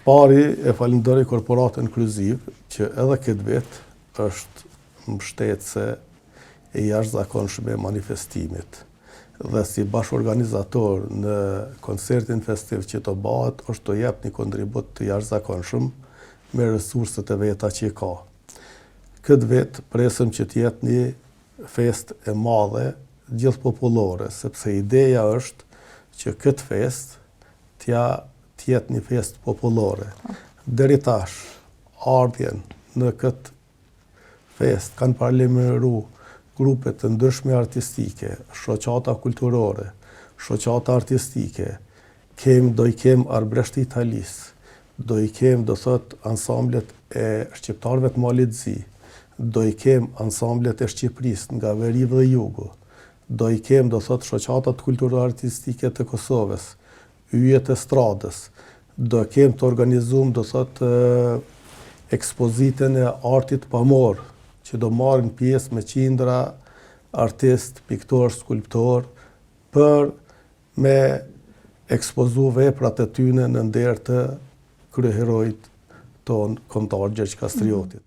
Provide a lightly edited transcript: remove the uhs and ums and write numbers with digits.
pari e falenderoj korporatën Kryziv që edhe këtë vit është mbështetëse e jashtëzakonshme e manifestimit. Dhe si bashkëorganizator në koncertin festiv që të bëhet, është të jep një kontribut të jashtëzakonshëm me resurset e veta që ka. Këtë vit presim që të jetë një fest e madhe gjithë popullore, sepse ideja është që këtë fest të jetë një fest popullore. Deri tash, ardhjen në këtë fest kanë parlamentu grupe të ndryshme artistike, shoqata kulturore, shoqata artistike, do i kem Arbreshti Italis, do i kem ansamblet e shqiptarëve të Malit Zi, do i kem ansamblet e Shqipërisë nga Veriv dhe Jugu, do i kem shoqatat kulturore artistike të Kosovës, yjet e stradës, do kem të organizum ekspozitën e artit pamor, që do marrin pjesë me qindra artist, piktor, skulptor, për me ekspozu veprat e tyne në nder të kryeherojit ton, kombëtar Gjergj Kastriotit.